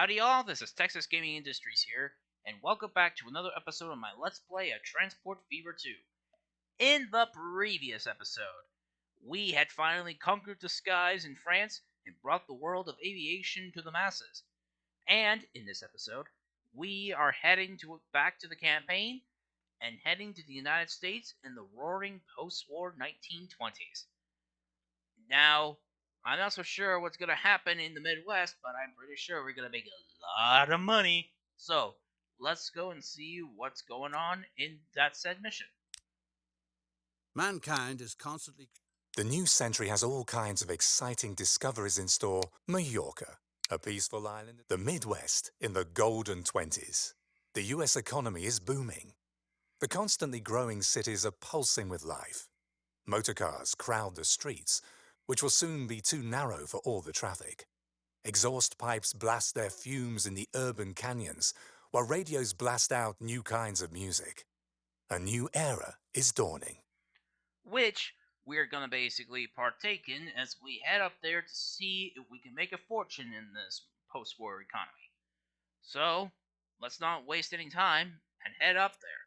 Howdy all, this is Texas Gaming Industries here, and welcome back to another episode of my Let's Play of Transport Fever 2. In the previous episode, we had finally conquered the skies in France and brought the world of aviation to the masses. And in this episode, we are heading back to the campaign and heading to the United States in the roaring post-war 1920s. Now, I'm not so sure what's going to happen in the Midwest, but I'm pretty sure we're going to make a lot of money. So, let's go and see what's going on in that said mission. Mankind is constantly... The new century has all kinds of exciting discoveries in store. Mallorca, a peaceful island, the Midwest in the golden 20s. The US economy is booming. The constantly growing cities are pulsing with life. Motorcars crowd the streets, which will soon be too narrow for all the traffic. Exhaust pipes blast their fumes in the urban canyons, while radios blast out new kinds of music. A new era is dawning. Which we're going to basically partake in as we head up there to see if we can make a fortune in this post-war economy. So, let's not waste any time and head up there.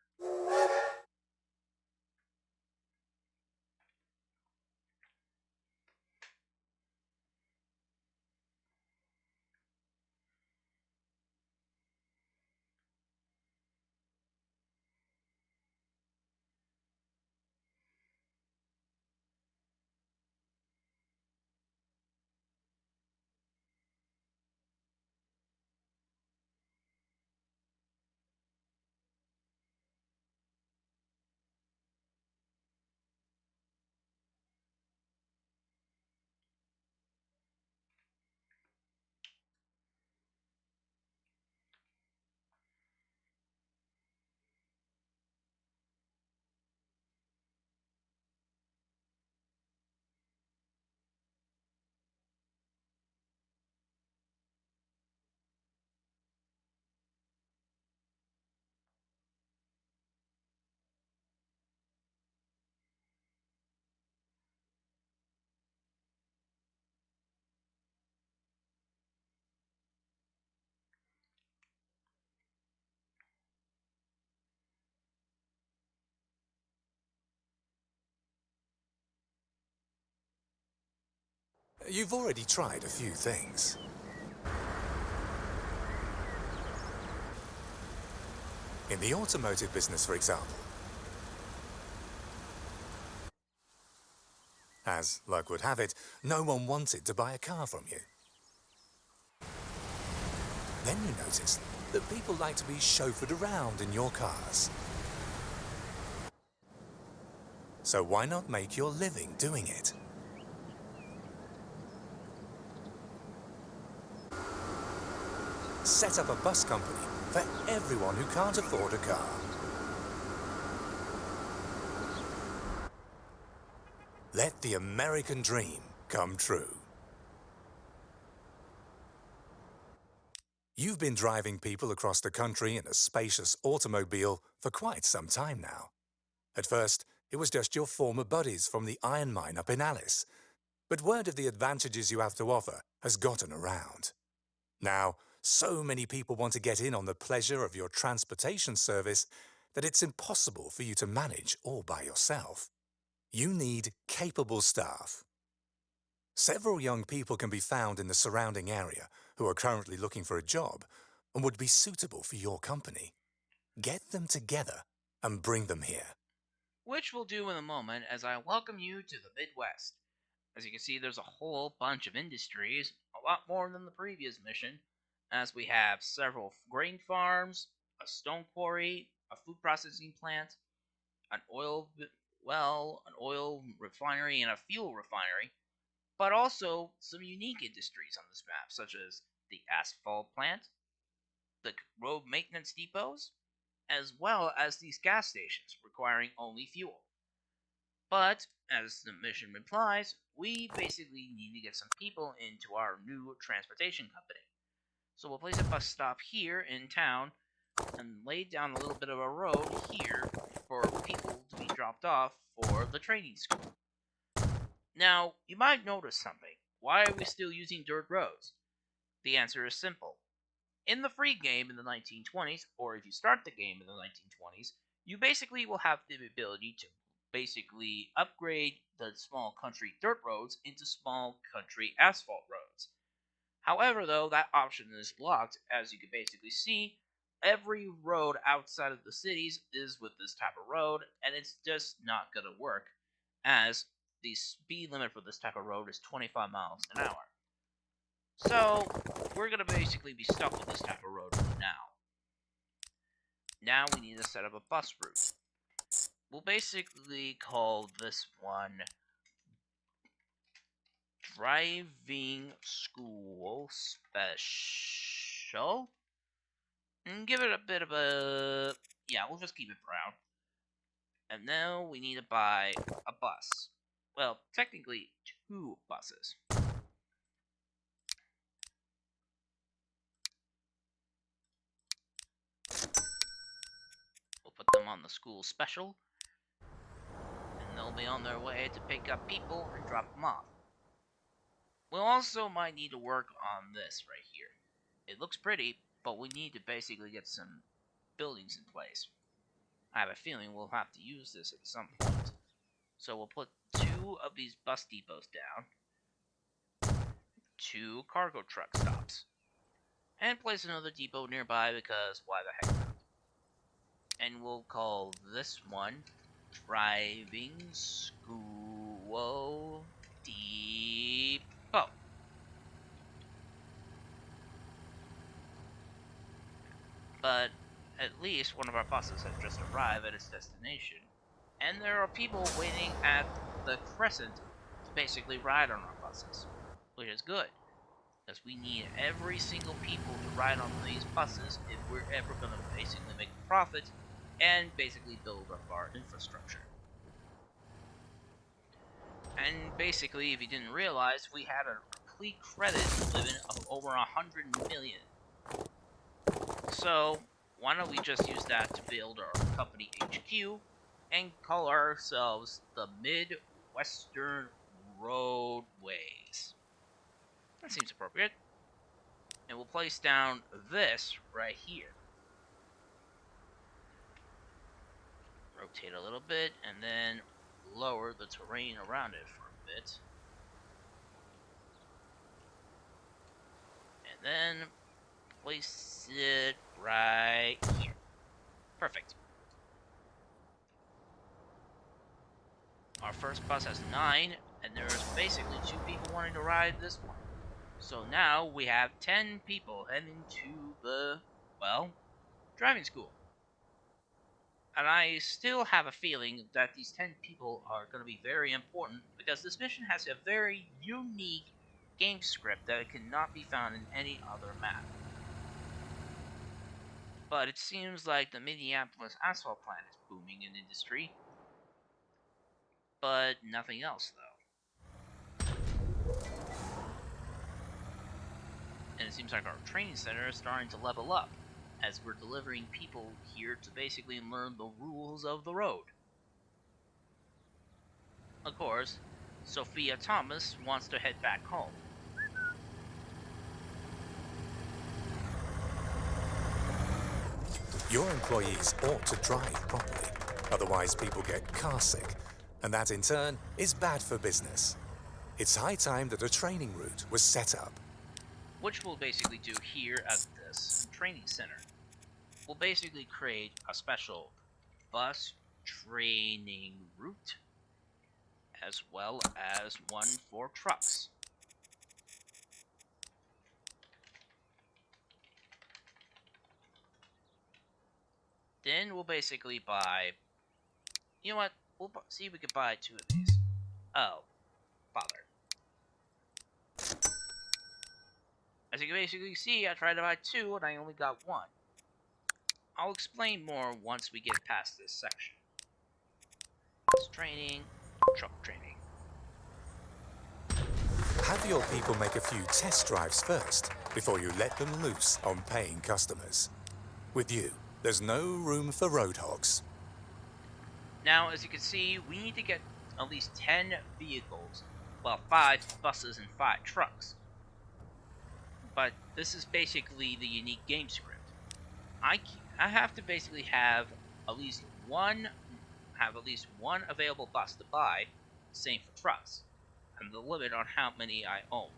You've already tried a few things. In the automotive business, for example. As luck would have it, no one wanted to buy a car from you. Then you noticed that people like to be chauffeured around in your cars. So why not make your living doing it? Set up a bus company for everyone who can't afford a car. Let the American dream come true. You've been driving people across the country in a spacious automobile for quite some time now. At first, it was just your former buddies from the iron mine up in Alice. But word of the advantages you have to offer has gotten around. Now, so many people want to get in on the pleasure of your transportation service that it's impossible for you to manage all by yourself. You need capable staff. Several young people can be found in the surrounding area who are currently looking for a job and would be suitable for your company. Get them together and bring them here. Which we'll do in a moment as I welcome you to the Midwest. As you can see, there's a whole bunch of industries, a lot more than the previous mission, as we have several grain farms, a stone quarry, a food processing plant, an oil an oil refinery, and a fuel refinery, but also some unique industries on this map, such as the asphalt plant, the road maintenance depots, as well as these gas stations requiring only fuel. But, as the mission implies, we basically need to get some people into our new transportation company. So we'll place a bus stop here in town and lay down a little bit of a road here for people to be dropped off for the training school. Now, you might notice something. Why are we still using dirt roads? The answer is simple. In the free game in the 1920s, or if you start the game in the 1920s, you basically will have the ability to basically upgrade the small country dirt roads into small country asphalt roads. However, though, that option is locked, as you can basically see. Every road outside of the cities is with this type of road, and it's just not going to work, as the speed limit for this type of road is 25 miles an hour. So, we're going to basically be stuck with this type of road for now. Now we need to set up a bus route. We'll basically call this one Driving School Special. And give it a bit of a... yeah, we'll just keep it brown. And now we need to buy a bus. Well, technically 2 buses. We'll put them on the school special, and they'll be on their way to pick up people and drop them off. We'll also might need to work on this right here. It looks pretty, but we need to basically get some buildings in place. I have a feeling we'll have to use this at some point. So we'll put 2 of these bus depots down, 2 cargo truck stops, and place another depot nearby because why the heck not? And we'll call this one Driving School Depot. But at least one of our buses has just arrived at its destination, and there are people waiting at the crescent to basically ride on our buses, which is good, because we need every single people to ride on these buses if we're ever going to basically make a profit and basically build up our infrastructure. And basically, if you didn't realize, we had a complete credit limit of over 100 million. So, why don't we just use that to build our company HQ and call ourselves the Midwestern Roadways. That seems appropriate. And we'll place down this right here. Rotate a little bit and then lower the terrain around it for a bit. And then place it right here. Perfect. Our first bus has 9, and there's basically 2 people wanting to ride this one. So now we have 10 people heading to the, well, driving school. And I still have a feeling that these 10 people are going to be very important because this mission has a very unique game script that cannot be found in any other map. But it seems like the Minneapolis asphalt plant is booming in industry, but nothing else though. And it seems like our training center is starting to level up, as we're delivering people here to basically learn the rules of the road. Of course, Sophia Thomas wants to head back home. Your employees ought to drive properly, otherwise people get car sick, and that in turn is bad for business. It's high time that a training route was set up. Which we'll basically do here at this training center. We'll basically create a special bus training route, as well as one for trucks. Then we'll basically buy, you know what, we'll see if we can buy 2 of these. Oh, bother. As you can basically see, I tried to buy 2 and I only got 1. I'll explain more once we get past this section. It's training, truck training. Have your people make a few test drives first before you let them loose on paying customers. With you, there's no room for road hogs. Now, as you can see, we need to get at least 10 vehicles, well, 5 buses and 5 trucks. but this is basically the unique game script. I have to basically at least one have at least one available bus to buy. Same for trucks, and the limit on how many I own.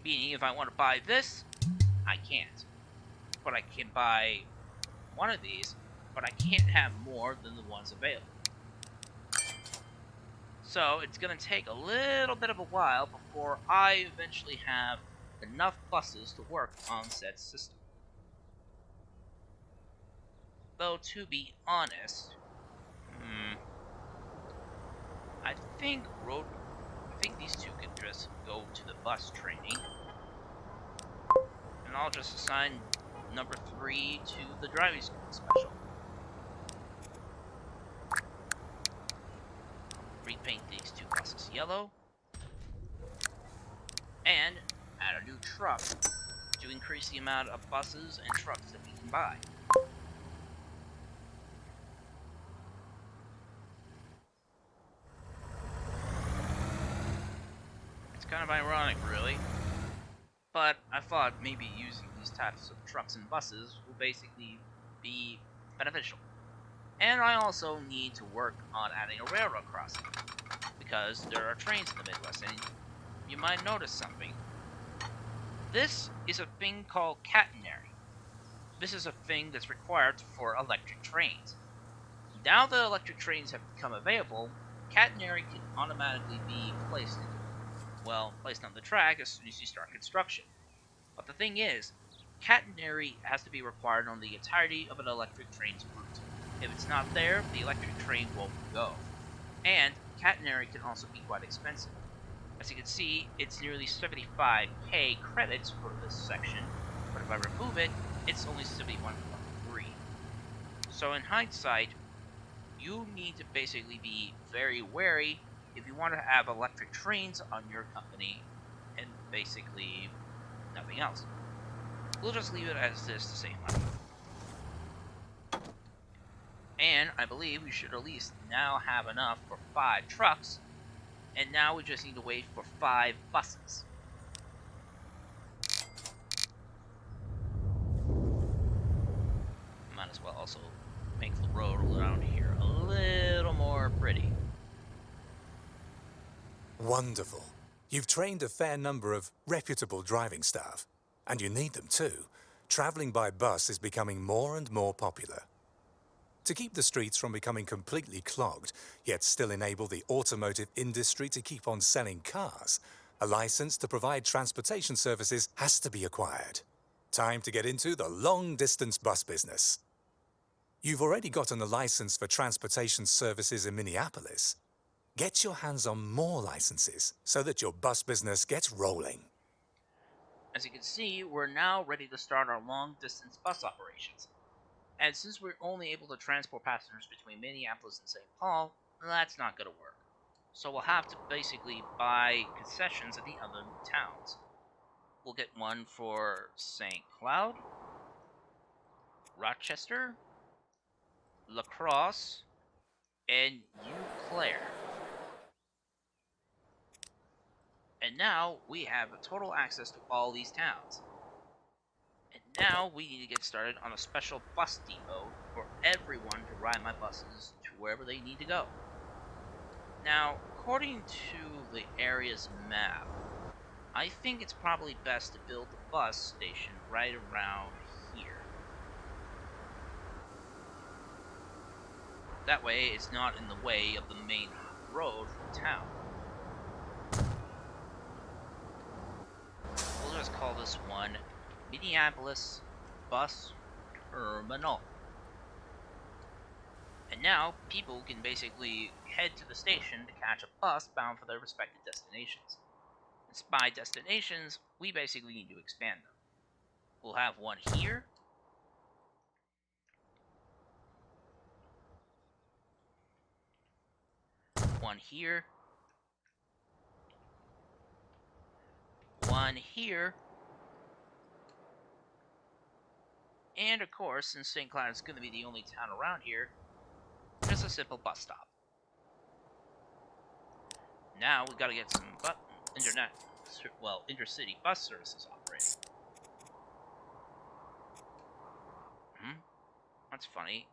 Meaning, if I want to buy this, I can't. But I can buy one of these, but I can't have more than the ones available. So it's going to take a little bit of a while before I eventually have enough buses to work on said system. Though, to be honest, I think these two can just go to the bus training, and I'll just assign number 3 to the driving school special. Repaint these two buses yellow, and add a new truck to increase the amount of buses and trucks that we can buy. It's kind of ironic, really, but I thought maybe using these types of trucks and buses will basically be beneficial. And I also need to work on adding a railroad crossing, because there are trains in the Midwest, and you might notice something. This is a thing called catenary. This is a thing that's required for electric trains. Now that electric trains have become available, catenary can automatically be placed on the track as soon as you start construction. But the thing is, catenary has to be required on the entirety of an electric train's route. If it's not there, the electric train won't go. And catenary can also be quite expensive. As you can see, it's nearly 75k credits for this section, but if I remove it, it's only 71.3. So in hindsight, you need to basically be very wary if you want to have electric trains on your company, and basically nothing else. We'll just leave it as this to save money. And I believe we should at least now have enough for 5 trucks, and now we just need to wait for 5 buses. Might as well also make the road around here a little more pretty. Wonderful. You've trained a fair number of reputable driving staff, and you need them too. Traveling by bus is becoming more and more popular. To keep the streets from becoming completely clogged, yet still enable the automotive industry to keep on selling cars, a license to provide transportation services has to be acquired. Time to get into the long-distance bus business. You've already gotten a license for transportation services in Minneapolis. Get your hands on more licenses so that your bus business gets rolling. As you can see, we're now ready to start our long-distance bus operations. And since we're only able to transport passengers between Minneapolis and St. Paul, that's not going to work. So we'll have to basically buy concessions at the other towns. We'll get one for St. Cloud, Rochester, La Crosse, and Eau Claire. And now we have total access to all these towns. And now we need to get started on a special bus depot for everyone to ride my buses to wherever they need to go. Now, according to the area's map, I think it's probably best to build the bus station right around here. That way, it's not in the way of the main road from town. We'll just call this one Minneapolis Bus Terminal. And now, people can basically head to the station to catch a bus bound for their respective destinations. And by destinations, we basically need to expand them. We'll have one here. One here. One here. And of course, since St. Cloud is going to be the only town around here, just a simple bus stop. Now we gotta get some internet intercity bus services operating. That's funny.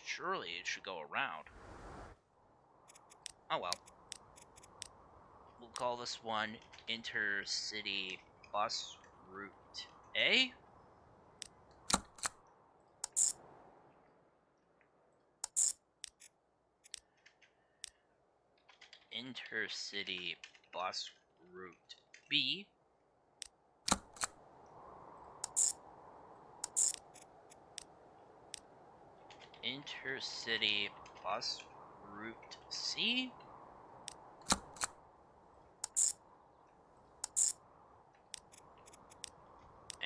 Surely it should go around. Oh well. We'll call this one Intercity Bus Route A. Intercity Bus Route B. Intercity Bus Route C.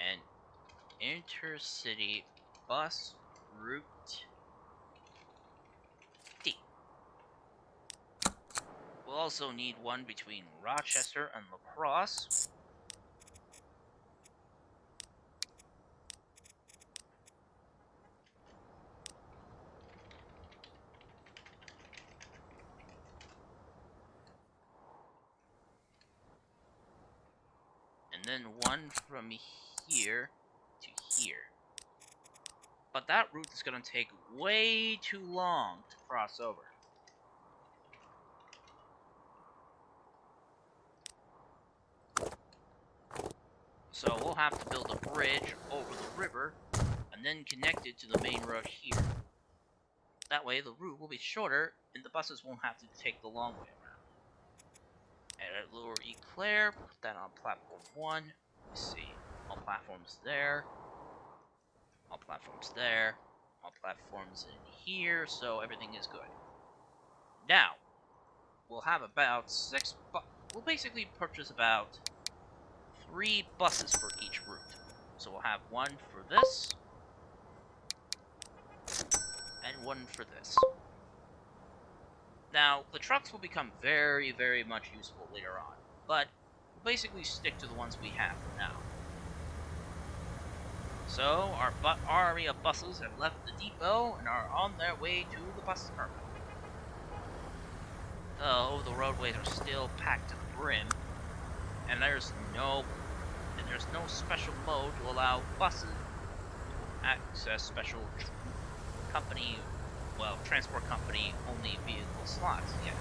And Intercity Bus Route D. We'll also need one between Rochester and La Crosse. And then one from here to here. But that route is going to take way too long to cross over. So we'll have to build a bridge over the river and then connect it to the main road here. That way the route will be shorter and the buses won't have to take the long way around. At Lower Eclair, put that on platform 1. Let's see, all platforms there. All platforms there. All platforms in here, so everything is good. Now, we'll have about 6 we'll basically purchase about 3 buses for each route. So we'll have one for this, and one for this. Now, the trucks will become very, very much useful later on, but we'll basically stick to the ones we have for now. So, our army of buses have left the depot and are on their way to the bus terminal. Though the roadways are still packed to the brim, and there's no special mode to allow buses to access special transport company only vehicle slots yet.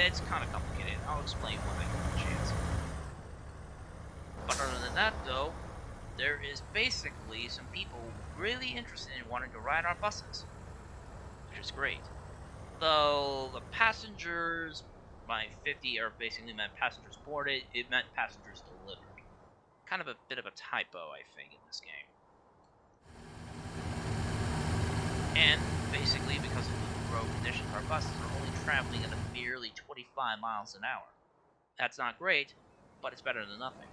It's kind of complicated. I'll explain when I get a chance. But other than that, though, there is basically some people really interested in wanting to ride our buses, which is great. Though the passengers by 50 are basically meant passengers boarded, it meant passengers delivered. Kind of a bit of a typo, I think, in this game. And basically, because of the road conditions, our buses are only traveling at a merely 25 miles an hour. That's not great, but it's better than nothing.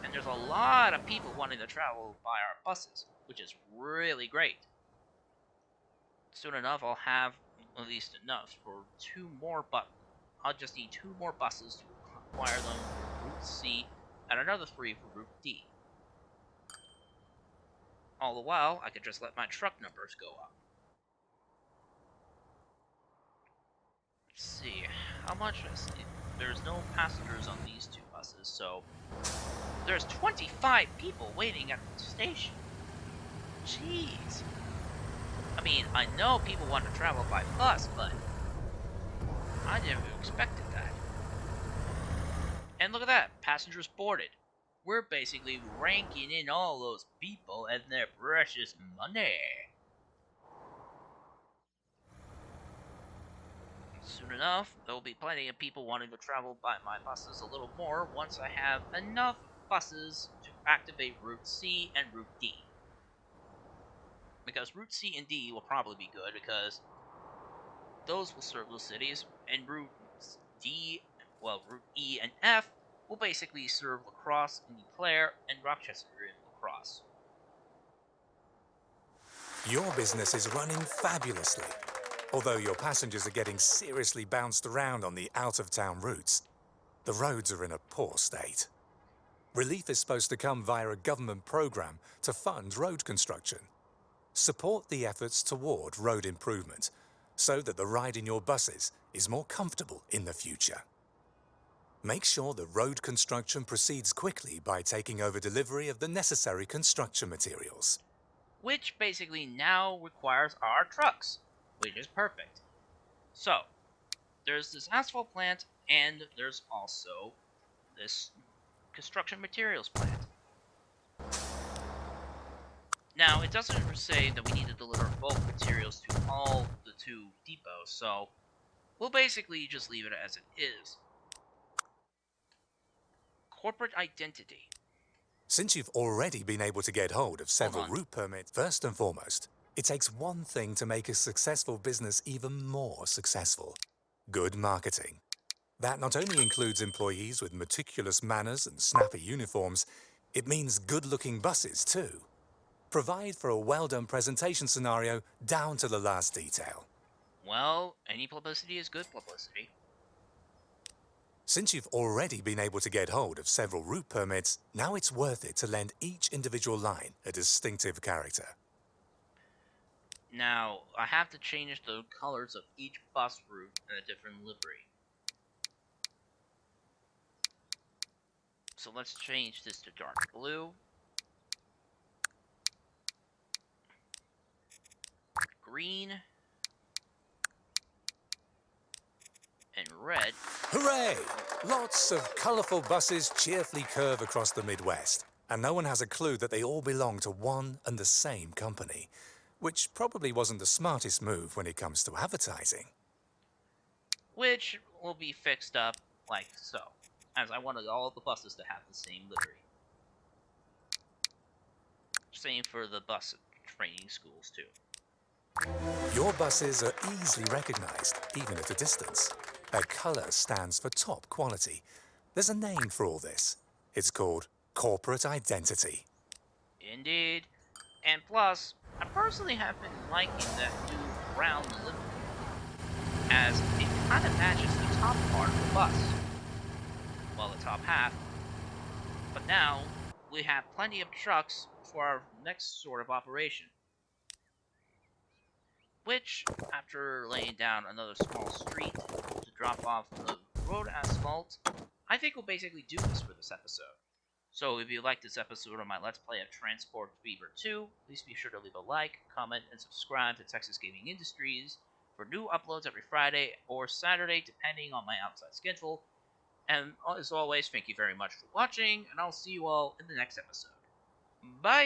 And there's a lot of people wanting to travel by our buses, which is really great. Soon enough, I'll have at least enough for 2 more I'll just need 2 more buses to acquire them for Route C and another 3 for Route D. All the while, I could just let my truck numbers go up. Let's see, how much is it? There's no passengers on these 2 buses, so there's 25 people waiting at the station. Jeez. I mean, I know people want to travel by bus, but I never expected that. And look at that, passengers boarded. We're basically ranking in all those people and their precious money. Soon enough, there will be plenty of people wanting to travel by my buses a little more once I have enough buses to activate Route C and Route D. Because Route C and D will probably be good because those will serve those cities, and Route E and F will basically serve La Crosse and Eclair and Rochester and La Crosse. Your business is running fabulously. Although your passengers are getting seriously bounced around on the out-of-town routes, the roads are in a poor state. Relief is supposed to come via a government program to fund road construction. Support the efforts toward road improvement so that the ride in your buses is more comfortable in the future. Make sure the road construction proceeds quickly by taking over delivery of the necessary construction materials. which basically now requires our trucks, which is perfect. So, there's this asphalt plant, and there's also this construction materials plant. Now, it doesn't say that we need to deliver bulk materials to all the two depots, so we'll basically just leave it as it is. Corporate identity. Since you've already been able to get hold of Hold several on. route permits, first and foremost, it takes one thing to make a successful business even more successful: good marketing. That not only includes employees with meticulous manners and snappy uniforms, it means good-looking buses too. Provide for a well-done presentation scenario down to the last detail. Well, any publicity is good publicity. Since you've already been able to get hold of several route permits, now it's worth it to lend each individual line a distinctive character. Now, I have to change the colors of each bus route in a different livery. So let's change this to dark blue, green, and red. Hooray! Lots of colourful buses cheerfully curve across the Midwest, and no one has a clue that they all belong to one and the same company, which probably wasn't the smartest move when it comes to advertising. Which will be fixed up like so, as I wanted all the buses to have the same livery. Same for the bus training schools too. Your buses are easily recognized, even at a distance. Their color stands for top quality. There's a name for all this. It's called corporate identity. Indeed. And plus, I personally have been liking that new brown livery, as it kind of matches the top part of the bus. Well, the top half. But now, we have plenty of trucks for our next sort of operation. Which, after laying down another small street to drop off the road asphalt, I think will basically do this for this episode. So if you like this episode of my Let's Play of Transport Fever 2, please be sure to leave a like, comment, and subscribe to Texas Gaming Industries for new uploads every Friday or Saturday, depending on my outside schedule. And as always, thank you very much for watching, and I'll see you all in the next episode. Bye!